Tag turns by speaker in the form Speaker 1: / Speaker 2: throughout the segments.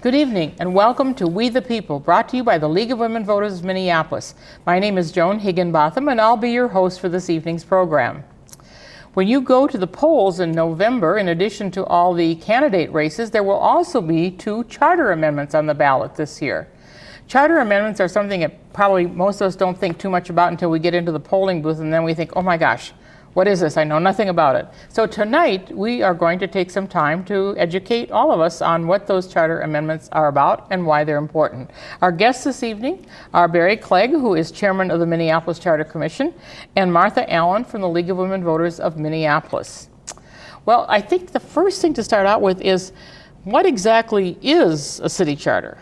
Speaker 1: Good evening and welcome to We the People, brought to you by the League of Women Voters of Minneapolis. My name is Joan Higginbotham and I'll be your host for this evening's program. When you go to the polls in November, in addition to all the candidate races, there will also be 2 charter amendments on the ballot this year. Charter amendments are something that probably most of us don't think too much about until we get into the polling booth, and then we think, oh my gosh, what is this? I know nothing about it. So tonight we are going to take some time to educate all of us on what those charter amendments are about and why they're important. Our guests this evening are Barry Clegg, who is chairman of the Minneapolis Charter Commission, and Martha Allen from the League of Women Voters of Minneapolis. Well, I think the first thing to start out with is, what exactly is a city charter?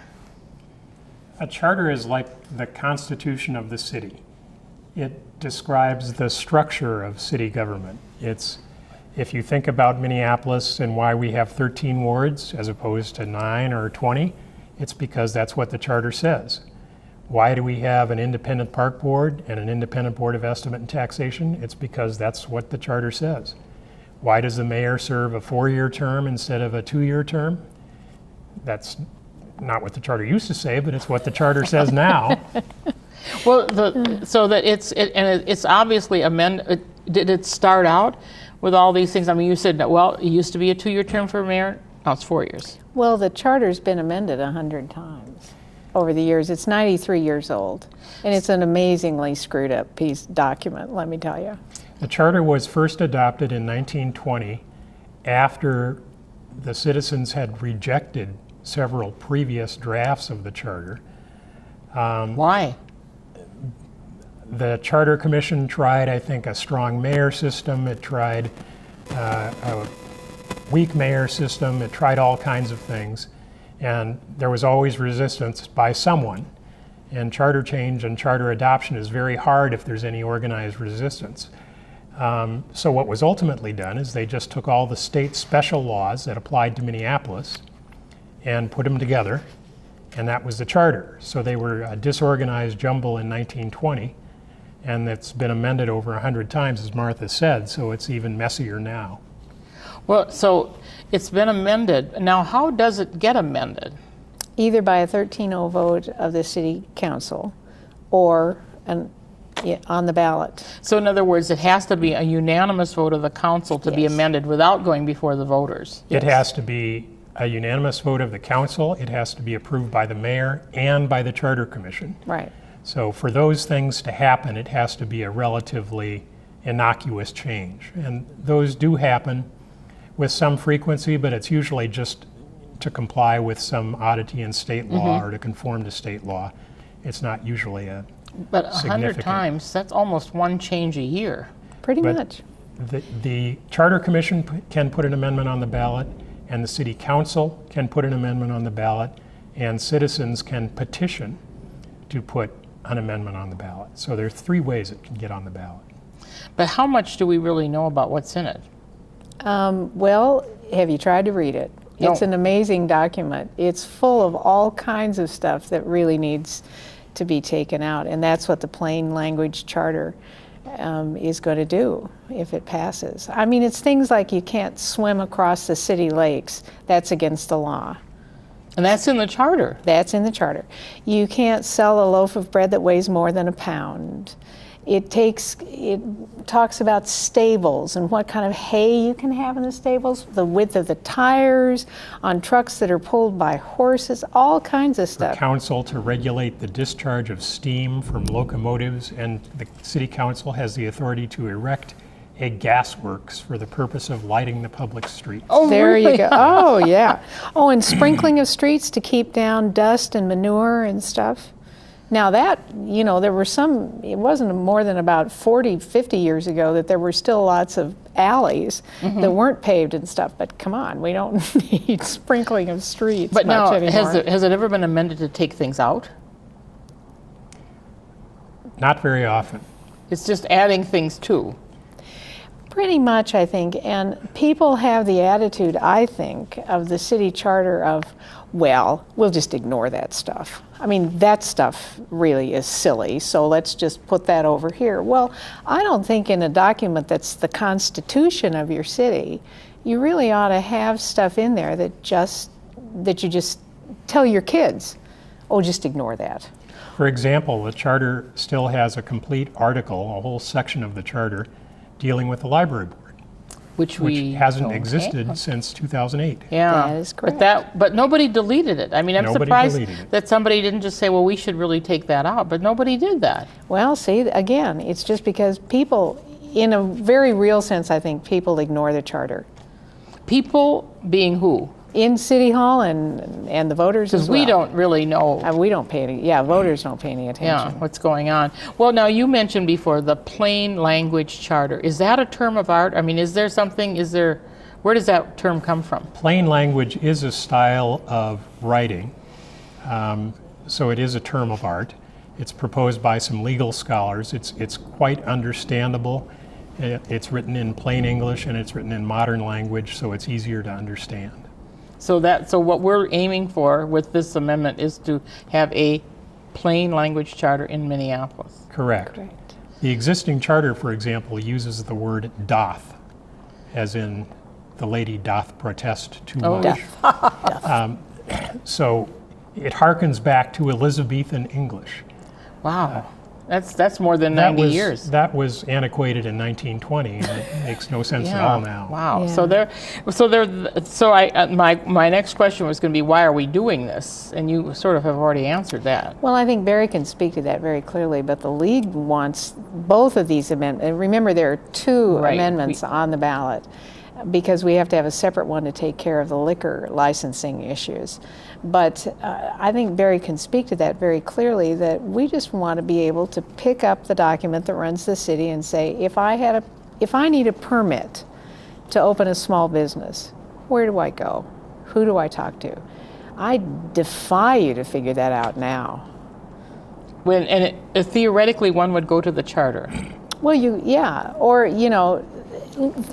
Speaker 2: A charter is like the constitution of the city. It describes the structure of city government. If you think about Minneapolis and why we have 13 wards as opposed to 9 or 20, it's because that's what the charter says. Why do we have an independent park board and an independent board of estimate and taxation? It's because that's what the charter says. Why does the mayor serve a 4-year term instead of a 2-year term? That's not what the charter used to say, but it's what the charter says now.
Speaker 1: Well, so that it's obviously amended. Did it start out with all these things? I mean, you said, well, it used to be a 2-year term for mayor. Now it's 4 years.
Speaker 3: Well, the charter's been amended 100 times over the years. It's 93 years old, and it's an amazingly screwed up document, let me tell you.
Speaker 2: The charter was first adopted in 1920 after the citizens had rejected several previous drafts of the charter.
Speaker 1: Why?
Speaker 2: The Charter Commission tried, I think, a strong mayor system. It tried a weak mayor system. It tried all kinds of things. And there was always resistance by someone. And charter change and charter adoption is very hard if there's any organized resistance. So what was ultimately done is they just took all the state special laws that applied to Minneapolis and put them together, and that was the charter. So they were a disorganized jumble in 1920, and it's been amended over 100 times, as Martha said, so it's even messier now.
Speaker 1: Well, so it's been amended. Now, how does it get amended?
Speaker 3: Either by a 13-0 vote of the city council or on the ballot.
Speaker 1: So in other words, it has to be a unanimous vote of the council to be amended without going before the voters.
Speaker 2: It has to be a unanimous vote of the council. It has to be approved by the mayor and by the Charter Commission.
Speaker 3: Right.
Speaker 2: So for those things to happen, it has to be a relatively innocuous change. And those do happen with some frequency, but it's usually just to comply with some oddity in state law or to conform to state law. It's not usually a
Speaker 1: But 100 times, that's almost one change a year.
Speaker 3: Pretty much.
Speaker 2: The Charter Commission can put an amendment on the ballot, and the City Council can put an amendment on the ballot, and citizens can petition to put an amendment on the ballot. So there are 3 ways it can get on the ballot.
Speaker 1: But how much do we really know about what's in it?
Speaker 3: Well, have you tried to read it?
Speaker 1: No.
Speaker 3: It's an amazing document. It's full of all kinds of stuff that really needs to be taken out, and that's what the plain language charter is going to do if it passes. I mean, it's things like you can't swim across the city lakes. That's against the law.
Speaker 1: And that's in the charter.
Speaker 3: That's in the charter. You can't sell a loaf of bread that weighs more than a pound. It talks about stables and what kind of hay you can have in the stables, the width of the tires on trucks that are pulled by horses, all kinds of stuff.
Speaker 2: The council to regulate the discharge of steam from locomotives, and the city council has the authority to erect a gas works for the purpose of lighting the public streets.
Speaker 1: Oh,
Speaker 3: there
Speaker 1: really?
Speaker 3: you go. Oh, yeah. Oh, and sprinkling of streets to keep down dust and manure and stuff. Now that, there were it wasn't more than about 40, 50 years ago that there were still lots of alleys that weren't paved and stuff, but come on, we don't need sprinkling of streets
Speaker 1: But
Speaker 3: much
Speaker 1: now,
Speaker 3: anymore.
Speaker 1: has it ever been amended to take things out?
Speaker 2: Not very often.
Speaker 1: It's just adding things to.
Speaker 3: Pretty much, I think, and people have the attitude, I think, of the city charter of, well, we'll just ignore that stuff. I mean, that stuff really is silly, so let's just put that over here. Well, I don't think in a document that's the constitution of your city, you really ought to have stuff in there that you just tell your kids, oh, just ignore that.
Speaker 2: For example, the charter still has a complete article, a whole section of the charter, dealing with the library board,
Speaker 1: which
Speaker 2: hasn't
Speaker 1: don't
Speaker 2: existed
Speaker 1: have.
Speaker 2: since 2008.
Speaker 1: Yeah,
Speaker 3: That is correct.
Speaker 1: But nobody deleted it. I mean, I'm
Speaker 2: Nobody
Speaker 1: surprised
Speaker 2: deleted it.
Speaker 1: that somebody didn't just say, well, we should really take that out, but nobody did that.
Speaker 3: Well, see, again, it's just because people, in a very real sense, I think people ignore the charter.
Speaker 1: People being who?
Speaker 3: In City Hall and the voters as
Speaker 1: Because
Speaker 3: well.
Speaker 1: we don't really know
Speaker 3: We don't pay any, voters don't pay any attention.
Speaker 1: what's going on. Well, now you mentioned before the plain language charter. Is that a term of art? I mean, where does that term come from?
Speaker 2: Plain language is a style of writing, so it is a term of art. It's proposed by some legal scholars. It's quite understandable. It's written in plain English and it's written in modern language, so it's easier to understand.
Speaker 1: So what we're aiming for with this amendment is to have a plain language charter in Minneapolis.
Speaker 2: Correct.
Speaker 3: Correct.
Speaker 2: The existing charter, for example, uses the word doth, as in the lady doth protest too much. So it harkens back to Elizabethan English.
Speaker 1: Wow, that's more than 90 years.
Speaker 2: That was antiquated in 1920, and it makes no sense at all now.
Speaker 1: Wow.
Speaker 3: Yeah.
Speaker 1: My next question was going to be, why are we doing this? And you sort of have already answered that.
Speaker 3: Well, I think Barry can speak to that very clearly, but the League wants both of these amendments. Remember, there are two
Speaker 1: Right.
Speaker 3: amendments on the ballot because we have to have a separate one to take care of the liquor licensing issues. But I think Barry can speak to that very clearly, that we just want to be able to pick up the document that runs the city and say, if I need a permit to open a small business, where do I go? Who do I talk to? I defy you to figure that out now.
Speaker 1: Theoretically, one would go to the charter.
Speaker 3: Well,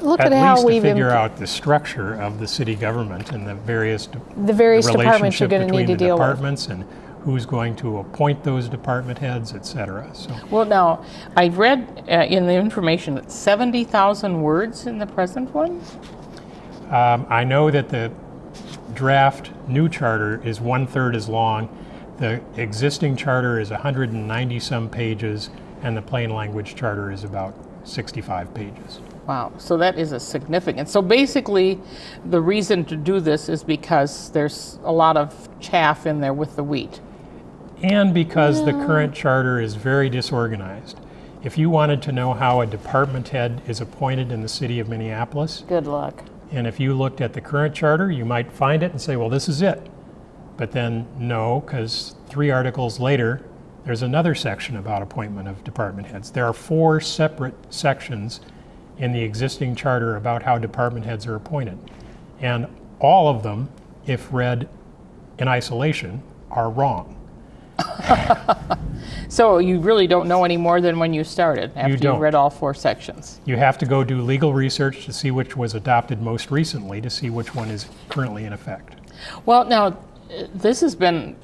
Speaker 3: look at how
Speaker 2: least to
Speaker 3: we've
Speaker 2: figure out the structure of the city government and the various
Speaker 3: departments you're
Speaker 2: relationship
Speaker 3: going to need
Speaker 2: between
Speaker 3: to
Speaker 2: the
Speaker 3: deal with.
Speaker 2: departments and who's going to appoint those department heads, et cetera. So
Speaker 1: Well, now, I read in the information that 70,000 words in the present one?
Speaker 2: I know that the draft new charter is 1/3 as long. The existing charter is 190 some pages, and the plain language charter is about 65 pages.
Speaker 1: Wow, so that is a significant. So basically, the reason to do this is because there's a lot of chaff in there with the wheat.
Speaker 2: And because the current charter is very disorganized. If you wanted to know how a department head is appointed in the city of Minneapolis,
Speaker 3: Good luck.
Speaker 2: and if you looked at the current charter, you might find it and say, well, this is it. But then no, because 3 articles later, there's another section about appointment of department heads. There are 4 separate sections in the existing charter about how department heads are appointed. And all of them, if read in isolation, are wrong.
Speaker 1: So you really don't know any more than when you started, after
Speaker 2: don't.
Speaker 1: read all 4 sections.
Speaker 2: You have to go do legal research to see which was adopted most recently to see which one is currently in effect.
Speaker 1: Well, now,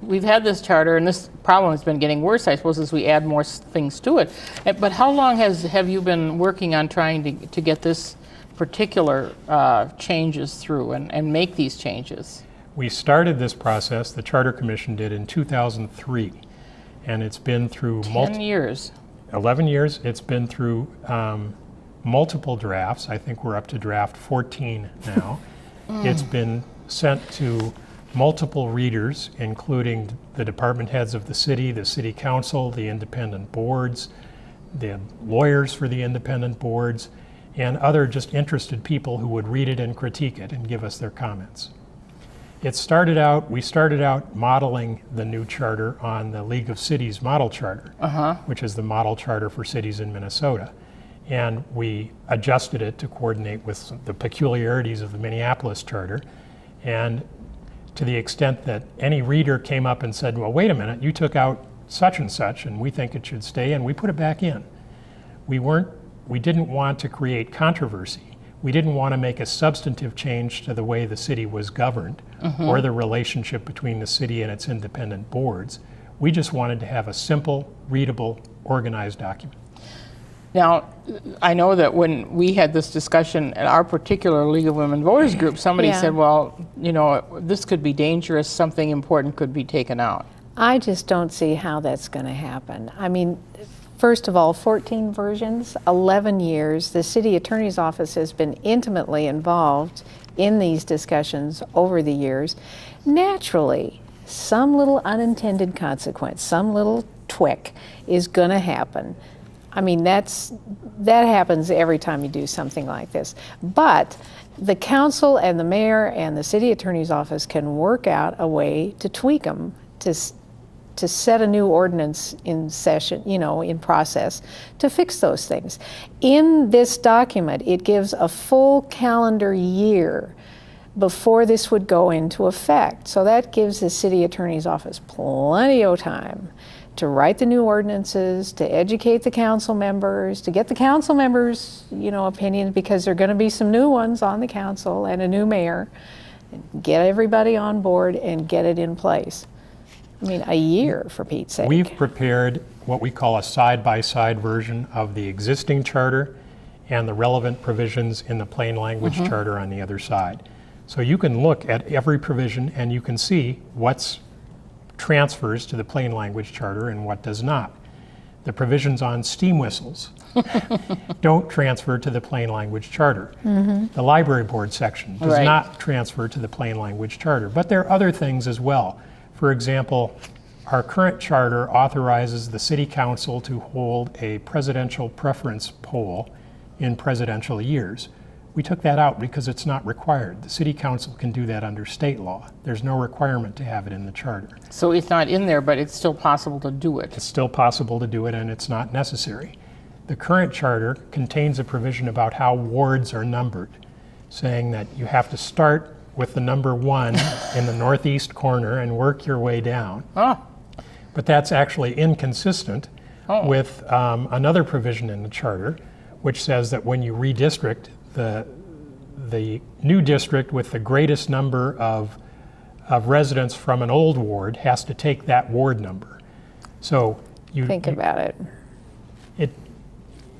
Speaker 1: we've had this charter, and this problem has been getting worse, I suppose, as we add more things to it. But how long have you been working on trying to get this particular changes through and make these changes?
Speaker 2: We started this process, the Charter Commission did, in 2003. And it's been through
Speaker 1: 10 years.
Speaker 2: 11 years. It's been through multiple drafts. I think we're up to draft 14 now. It's been sent to multiple readers, including the department heads of the city council, the independent boards, the lawyers for the independent boards, and other just interested people who would read it and critique it and give us their comments. We started out modeling the new charter on the League of Cities model charter, which is the model charter for cities in Minnesota. And we adjusted it to coordinate with the peculiarities of the Minneapolis charter. And to the extent that any reader came up and said, well, wait a minute, you took out such and such, and we think it should stay, and we put it back in. We didn't want to create controversy. We didn't want to make a substantive change to the way the city was governed or the relationship between the city and its independent boards. We just wanted to have a simple, readable, organized document.
Speaker 1: Now, I know that when we had this discussion at our particular League of Women Voters group, somebody
Speaker 3: Yeah.
Speaker 1: said, well, you know, this could be dangerous, something important could be taken out.
Speaker 3: I just don't see how that's going to happen. I mean, first of all, 14 versions, 11 years. The city attorney's office has been intimately involved in these discussions over the years. Naturally, some little unintended consequence, some little twick is going to happen. I mean, that happens every time you do something like this. But the council and the mayor and the city attorney's office can work out a way to tweak them, to set a new ordinance in session, you know, in process, to fix those things. In this document, it gives a full calendar year before this would go into effect. So that gives the city attorney's office plenty of time to write the new ordinances, to educate the council members, to get the council members, you know, opinions, because there are going to be some new ones on the council and a new mayor. Get everybody on board and get it in place. I mean, a year, for Pete's sake.
Speaker 2: We've prepared what we call a side-by-side version of the existing charter and the relevant provisions in the plain language charter on the other side. So you can look at every provision and you can see what's transfers to the plain language charter and what does not. The provisions on steam whistles don't transfer to the plain language charter. The library board section does not transfer to the plain language charter, but there are other things as well. For example, our current charter authorizes the city council to hold a presidential preference poll in presidential years. We took that out because it's not required. The city council can do that under state law. There's no requirement to have it in the charter.
Speaker 1: So it's not in there, but it's still possible to do it.
Speaker 2: It's still possible to do it, and it's not necessary. The current charter contains a provision about how wards are numbered, saying that you have to start with the number 1 in the northeast corner and work your way down.
Speaker 1: Oh.
Speaker 2: But that's actually inconsistent with another provision in the charter, which says that when you redistrict, the new district with the greatest number of residents from an old ward has to take that ward number. So
Speaker 3: Think about it.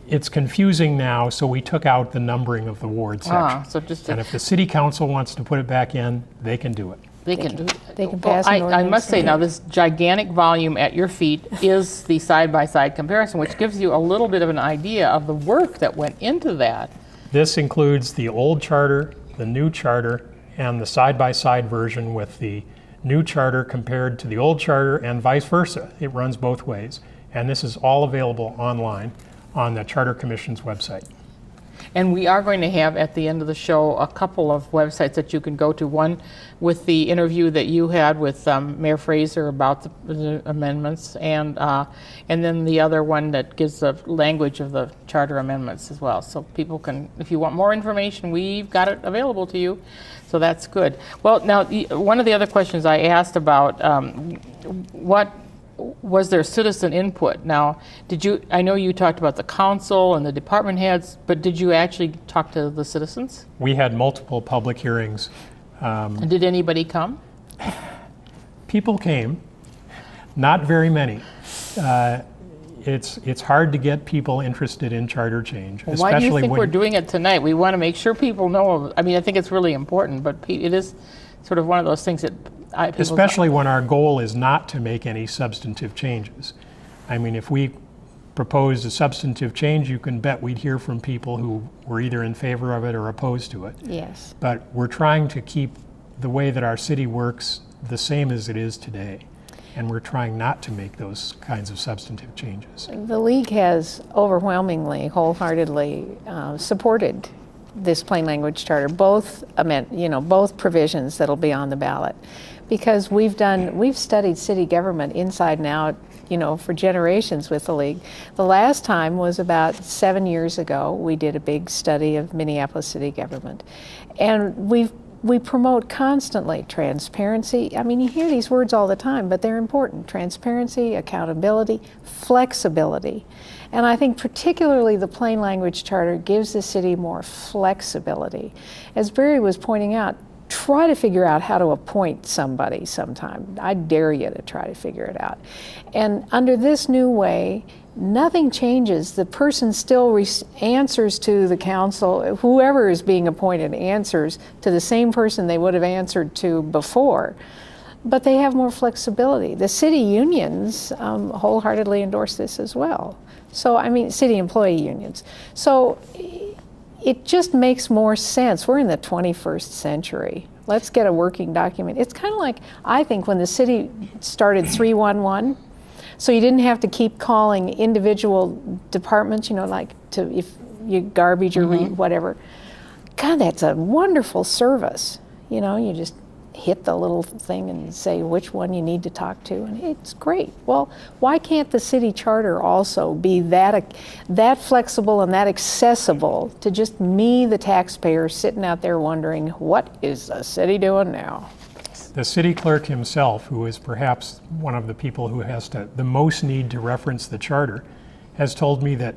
Speaker 2: It's confusing now, so we took out the numbering of the ward section.
Speaker 1: So just
Speaker 2: And if the city council wants to put it back in, they can do it.
Speaker 1: they can do it.
Speaker 3: They can pass an
Speaker 1: I
Speaker 3: ordinance.
Speaker 1: must say now, this gigantic volume at your feet is the side-by-side comparison, which gives you a little bit of an idea of the work that went into that.
Speaker 2: This includes the old charter, the new charter, and the side-by-side version with the new charter compared to the old charter and vice versa. It runs both ways. And this is all available online on the Charter Commission's website.
Speaker 1: And we are going to have at the end of the show a couple of websites that you can go to. One with the interview that you had with Mayor Fraser about the amendments, and then the other one that gives the language of the charter amendments as well. So people can, if you want more information, we've got it available to you. So that's good. Well, now one of the other questions I asked about what was there citizen input? Now, I know you talked about the council and the department heads, but did you actually talk to the citizens?
Speaker 2: We had multiple public hearings.
Speaker 1: And did anybody come?
Speaker 2: People came, not very many. It's hard to get people interested in charter change,
Speaker 1: Well,
Speaker 2: especially
Speaker 1: why do you think
Speaker 2: when
Speaker 1: we're doing it tonight? We want to make sure people know. I mean, I think it's really important, but it is sort of one of those things that
Speaker 2: especially when our goal is not to make any substantive changes. I mean, if we proposed a substantive change, you can bet we'd hear from people who were either in favor of it or opposed to it.
Speaker 3: Yes.
Speaker 2: But we're trying to keep the way that our city works the same as it is today. And we're trying not to make those kinds of substantive changes.
Speaker 3: The League has overwhelmingly, wholeheartedly supported this plain language charter, both provisions that'll be on the ballot, because we've studied city government inside and out, for generations with the League. The last time was about 7 years ago. We did a big study of Minneapolis city government, and we promote constantly transparency. I mean, you hear these words all the time, but they're important. Transparency, accountability, flexibility. And I think particularly the plain language charter gives the city more flexibility. As Barry was pointing out, try to figure out how to appoint somebody sometime. I dare you to try to figure it out. And under this new way, nothing changes. The person still answers to the council. Whoever is being appointed answers to the same person they would have answered to before. But they have more flexibility. The city unions wholeheartedly endorse this as well. So, I mean, city employee unions. So it just makes more sense. We're in the 21st century. Let's get a working document. It's kind of like, I think, when the city started 311, so you didn't have to keep calling individual departments, you know, like to if you garbage or whatever. God, that's a wonderful service. You know, you just hit the little thing and say which one you need to talk to, and it's great. Well, why can't the city charter also be that flexible and that accessible to just me, the taxpayer, sitting out there wondering, what is the city doing now?
Speaker 2: The city clerk himself, who is perhaps one of the people who has the most need to reference the charter, has told me that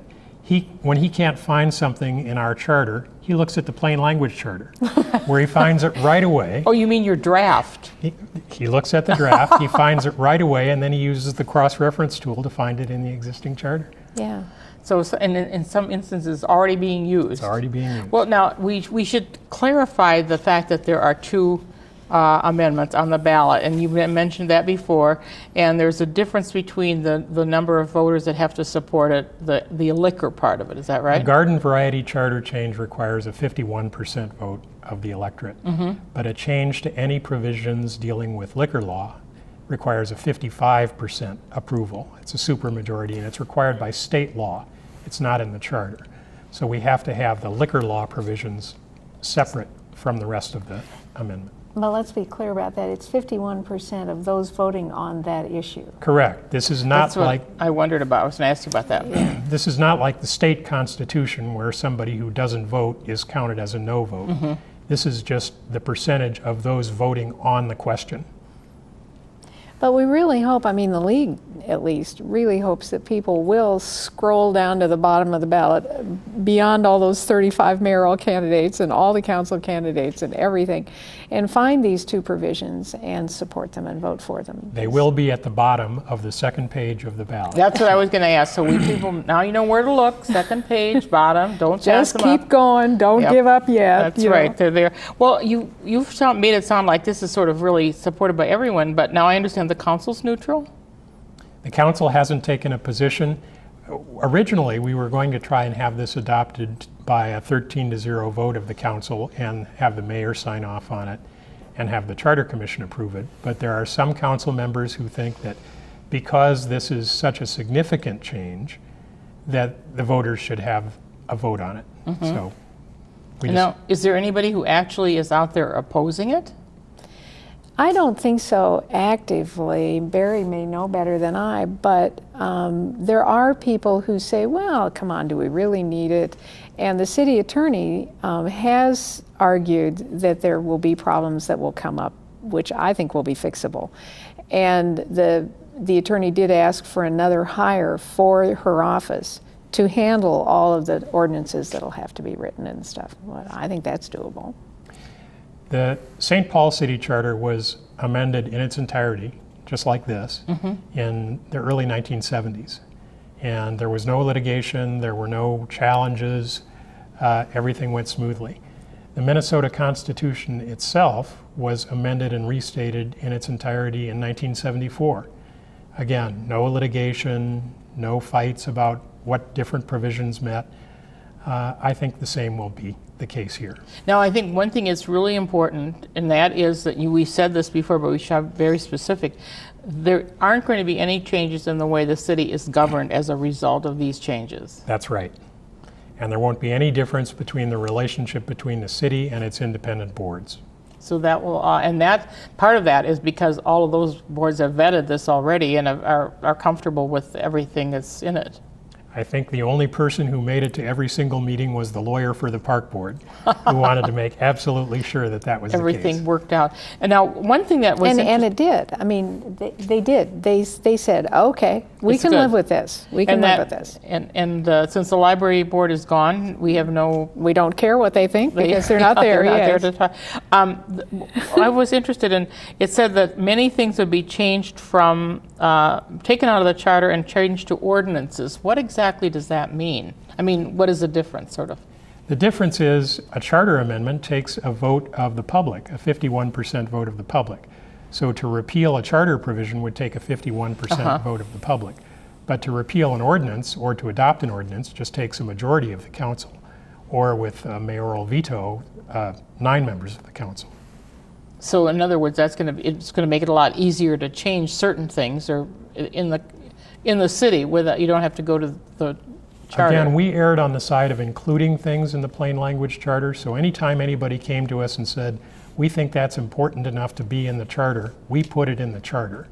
Speaker 2: when he can't find something in our charter, he looks at the plain language charter, where he finds it right away.
Speaker 1: Oh, you mean your draft?
Speaker 2: He looks at the draft, he finds it right away, and then he uses the cross-reference tool to find it in the existing charter.
Speaker 3: Yeah.
Speaker 1: So and in some instances, already being used.
Speaker 2: It's already being used.
Speaker 1: Well, now, we should clarify the fact that there are two amendments on the ballot, and you mentioned that before, and there's a difference between the number of voters that have to support it, the liquor part of it, is that right?
Speaker 2: The garden variety charter change requires a 51% vote of the electorate, but a change to any provisions dealing with liquor law requires a 55% approval. It's a supermajority, and it's required by state law. It's not in the charter. So we have to have the liquor law provisions separate from the rest of the amendment.
Speaker 3: But let's be clear about that. It's 51% of those voting on that issue.
Speaker 2: Correct. This is not
Speaker 1: That's what
Speaker 2: like
Speaker 1: I wondered about. I was going to ask you about that.
Speaker 2: this is not like the state constitution where somebody who doesn't vote is counted as a no vote. This is just the percentage of those voting on the question.
Speaker 3: But we really hope, I mean, the league at least really hopes that people will scroll down to the bottom of the ballot beyond all those 35 mayoral candidates and all the council candidates and everything, and find these two provisions and support them and vote for them.
Speaker 2: They will be at the bottom of the second page of the ballot.
Speaker 1: That's what I was going to ask. So people, now you know where to look. Second page, bottom. Don't pass
Speaker 3: Just
Speaker 1: them
Speaker 3: keep going. Don't give up yet.
Speaker 1: That's right. They're there. Well, you've made it sound like this is sort of really supported by everyone, but now I understand the council's neutral?
Speaker 2: The council hasn't taken a position. Originally, we were going to try and have this adopted by a 13-0 vote of the council and have the mayor sign off on it and have the charter commission approve it. But there are some council members who think that because this is such a significant change, that the voters should have a vote on it. So
Speaker 1: Now, is there anybody who actually is out there opposing it?
Speaker 3: I don't think so actively. Barry may know better than I, but there are people who say, well, come on, do we really need it? And the city attorney has argued that there will be problems that will come up, which I think will be fixable. And the attorney did ask for another hire for her office to handle all of the ordinances that'll have to be written and stuff. Well, I think that's doable.
Speaker 2: The St. Paul City Charter was amended in its entirety, just like this, in the early 1970s. And there was no litigation, there were no challenges, everything went smoothly. The Minnesota Constitution itself was amended and restated in its entirety in 1974. Again, no litigation, no fights about what different provisions meant. I think the same will be the case here.
Speaker 1: Now, I think one thing is really important, and that is that we said this before, but we should be very specific. There aren't going to be any changes in the way the city is governed as a result of these changes.
Speaker 2: That's right. And there won't be any difference between the relationship between the city and its independent boards.
Speaker 1: So that will, and that part of that is because all of those boards have vetted this already and are comfortable with everything that's in it.
Speaker 2: I think the only person who made it to every single meeting was the lawyer for the park board, who wanted to make absolutely sure that that was the case.
Speaker 1: Everything worked out. And now, one thing that was
Speaker 3: and it did. I mean, they did. They said, okay, we
Speaker 1: It's
Speaker 3: can
Speaker 1: good.
Speaker 3: live with this. We can live with this.
Speaker 1: And since the library board is gone, we have no.
Speaker 3: We don't care what they think because they're not there yet.
Speaker 1: to talk. I was interested in. It said that many things would be changed from taken out of the charter and changed to ordinances. What exactly does that mean? I mean, what is the difference, sort of?
Speaker 2: The difference is a charter amendment takes a vote of the public, a 51% vote of the public. So to repeal a charter provision would take a 51% vote of the public. But to repeal an ordinance or to adopt an ordinance just takes a majority of the council, or with a mayoral veto, 9 members of the council.
Speaker 1: So in other words, it's going to make it a lot easier to change certain things, or in the city, without you don't have to go to the charter.
Speaker 2: Again, we erred on the side of including things in the plain language charter. So anytime anybody came to us and said, we think that's important enough to be in the charter, we put it in the charter.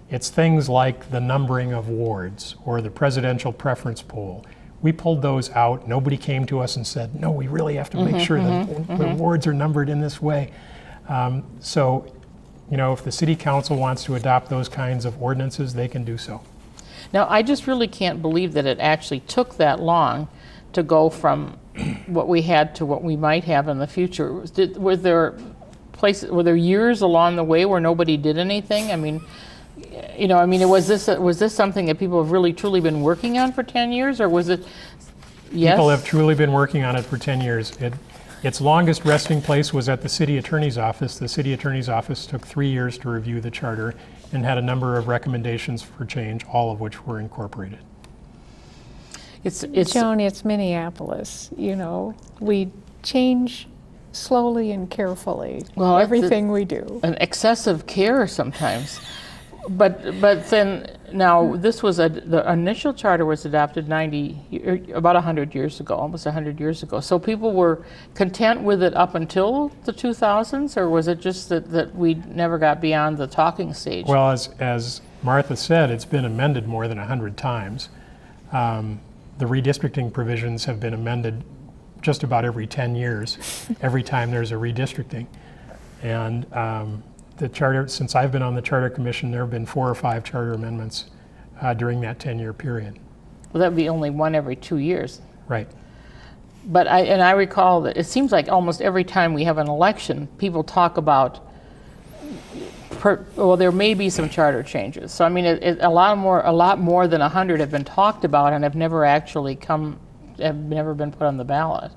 Speaker 2: It's things like the numbering of wards or the presidential preference poll. We pulled those out. Nobody came to us and said, no, we really have to make sure that the wards are numbered in this way. So, you know, if the city council wants to adopt those kinds of ordinances, they can do so.
Speaker 1: Now, I just really can't believe that it actually took that long to go from what we had to what we might have in the future. Were there years along the way where nobody did anything? I mean, you know, was this something that people have really truly been working on for 10 years, or was it? Yes.
Speaker 2: People have truly been working on it for 10 years. Its longest resting place was at the city attorney's office. The city attorney's office took 3 years to review the charter and had a number of recommendations for change, all of which were incorporated.
Speaker 1: It's
Speaker 3: Joan, it's Minneapolis. You know, we change slowly and carefully.
Speaker 1: Well,
Speaker 3: everything we do.
Speaker 1: An excessive care sometimes. But then now this was the initial charter was adopted about 100 years ago, almost 100 years ago. So people were content with it up until the 2000s, or was it just that we never got beyond the talking stage?
Speaker 2: Well, as Martha said, it's been amended more than 100 times. The redistricting provisions have been amended just about every 10 years, every time there's a redistricting. And the charter, since I've been on the Charter Commission, there have been 4 or 5 charter amendments during that 10-year period.
Speaker 1: Well, that would be only one every 2 years.
Speaker 2: Right.
Speaker 1: But I recall that it seems like almost every time we have an election, people talk about, well, there may be some charter changes. So I mean, a lot more than 100 have been talked about and have never actually have never been put on the ballot.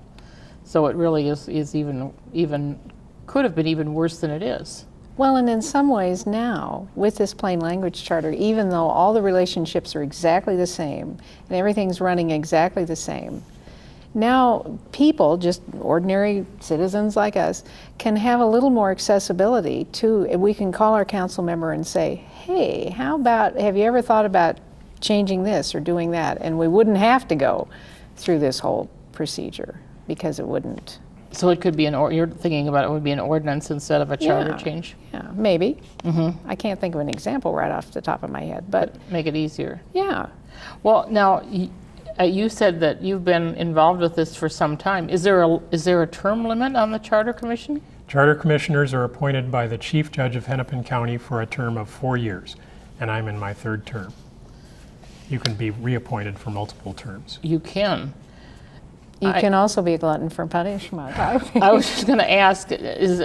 Speaker 1: So it really is even could have been even worse than it is.
Speaker 3: Well, and in some ways now, with this plain language charter, even though all the relationships are exactly the same and everything's running exactly the same, now people, just ordinary citizens like us, can have a little more accessibility to, we can call our council member and say, hey, have you ever thought about changing this or doing that? And we wouldn't have to go through this whole procedure because it wouldn't.
Speaker 1: So it could be you're thinking about it would be an ordinance instead of a charter change?
Speaker 3: Yeah, maybe. I can't think of an example right off the top of my head, but
Speaker 1: make it easier.
Speaker 3: Yeah.
Speaker 1: Well, now you said that you've been involved with this for some time. Is there a term limit on the Charter Commission?
Speaker 2: Charter commissioners are appointed by the Chief Judge of Hennepin County for a term of 4 years, and I'm in my 3rd term. You can be reappointed for multiple terms.
Speaker 1: You can.
Speaker 3: You can also be a glutton for punishment.
Speaker 1: I was just going to ask, is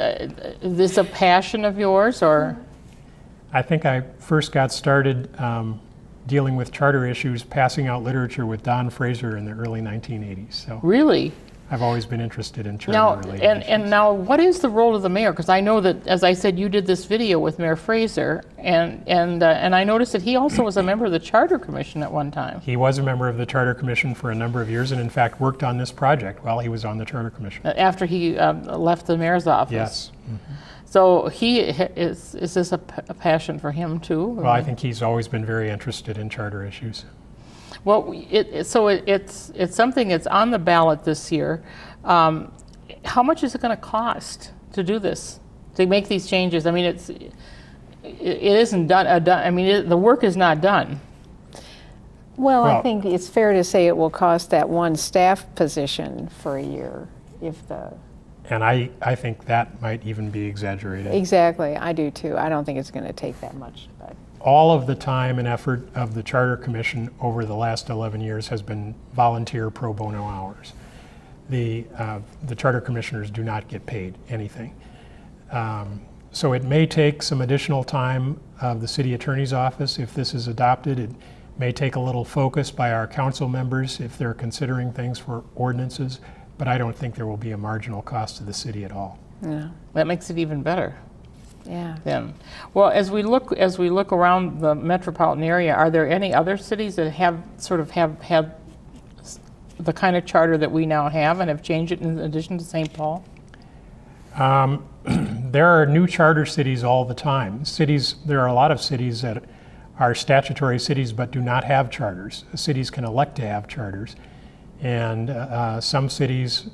Speaker 1: this a passion of yours, or?
Speaker 2: I think I first got started dealing with charter issues, passing out literature with Don Fraser in the early 1980s. So
Speaker 1: really?
Speaker 2: I've always been interested in charter-related issues.
Speaker 1: And now, what is the role of the mayor? Because I know that, as I said, you did this video with Mayor Fraser, and I noticed that he also was a member of the Charter Commission at one time.
Speaker 2: He was a member of the Charter Commission for a number of years, and in fact worked on this project while he was on the Charter Commission.
Speaker 1: After he left the mayor's office.
Speaker 2: Yes.
Speaker 1: So is this a passion for him too?
Speaker 2: Well, I think he's always been very interested in charter issues.
Speaker 1: Well, it's something that's on the ballot this year. How much is it going to cost to do this, to make these changes? I mean, it isn't done. I mean, the work is not done.
Speaker 3: Well, I
Speaker 2: Well-
Speaker 3: think it's fair to say it will cost that one staff position for a year if the,
Speaker 2: And I think that might even be exaggerated.
Speaker 3: exactly, I do too. I don't think it's going to take that much. But
Speaker 2: All of the time and effort of the Charter Commission over the last 11 years has been volunteer pro bono hours. The Charter Commissioners do not get paid anything. So it may take some additional time of the City Attorney's Office if this is adopted. It may take a little focus by our council members if they're considering things for ordinances, but I don't think there will be a marginal cost to the city at all.
Speaker 3: yeah,
Speaker 1: That makes it even better
Speaker 3: yeah.
Speaker 1: then. Well, as we look around the metropolitan area, are there any other cities that have had the kind of charter that we now have and have changed it in addition to St. Paul?
Speaker 2: There are new charter cities all the time. There are a lot of cities that are statutory cities but do not have charters. Cities can elect to have charters. And some cities,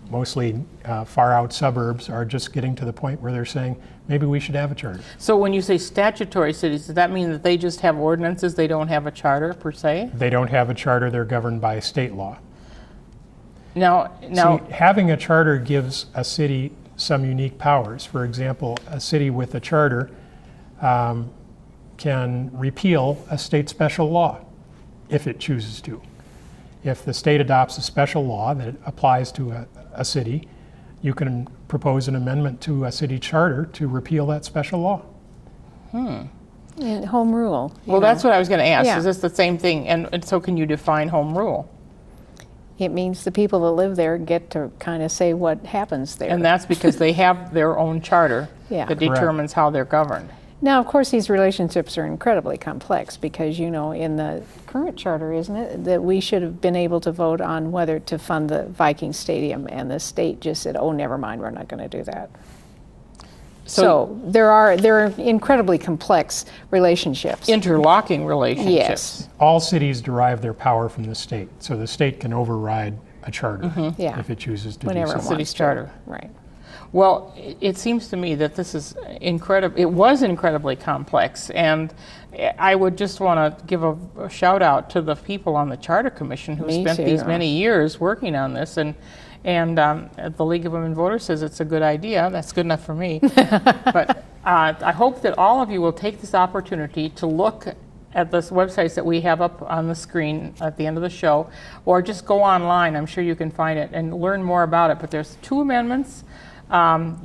Speaker 2: mostly far out suburbs, are just getting to the point where they're saying, maybe we should have a charter.
Speaker 1: So when you say statutory cities, does that mean that they just have ordinances, they don't have a charter per se?
Speaker 2: They don't have a charter, they're governed by state law.
Speaker 1: Now,
Speaker 2: See, having a charter gives a city some unique powers. For example, a city with a charter can repeal a state special law if it chooses to. If the state adopts a special law that applies to a city, you can propose an amendment to a city charter to repeal that special law.
Speaker 3: And home rule.
Speaker 1: well, that's what I was going to ask.
Speaker 3: Yeah.
Speaker 1: Is this the same thing? And so can you define home rule?
Speaker 3: It means the people that live there get to kind of say what happens there.
Speaker 1: And that's because they have their own charter
Speaker 3: Yeah.
Speaker 1: that
Speaker 2: Correct.
Speaker 1: determines how they're governed.
Speaker 3: Now, of course, these relationships are incredibly complex because, you know, in the current charter, isn't it, that we should have been able to vote on whether to fund the Viking Stadium, and the state just said, oh, never mind, we're not going to do that. So there are incredibly complex relationships.
Speaker 1: Interlocking relationships.
Speaker 3: Yes.
Speaker 2: All cities derive their power from the state, so the state can override a charter
Speaker 3: Yeah.
Speaker 2: if it chooses to
Speaker 3: Whenever
Speaker 2: do
Speaker 3: it
Speaker 2: so.
Speaker 1: City's
Speaker 3: wants to.
Speaker 1: charter.
Speaker 3: Right.
Speaker 1: Well, it seems to me that this is incredible. It was incredibly complex, and I would just want to give a shout out to the people on the Charter Commission who
Speaker 3: Me
Speaker 1: spent
Speaker 3: too.
Speaker 1: these many years working on this. And the League of Women Voters says it's a good idea. That's good enough for me. But I hope that all of you will take this opportunity to look at the websites that we have up on the screen at the end of the show, or just go online. I'm sure you can find it and learn more about it. But there's 2 amendments.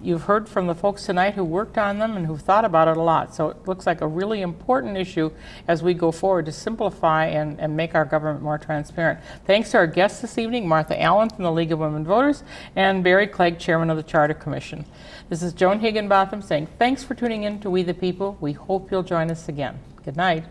Speaker 1: You've heard from the folks tonight who worked on them and who've thought about it a lot. So it looks like a really important issue as we go forward to simplify and make our government more transparent. Thanks to our guests this evening, Martha Allen from the League of Women Voters and Barry Clegg, Chairman of the Charter Commission. This is Joan Higginbotham saying thanks for tuning in to We the People. We hope you'll join us again. Good night.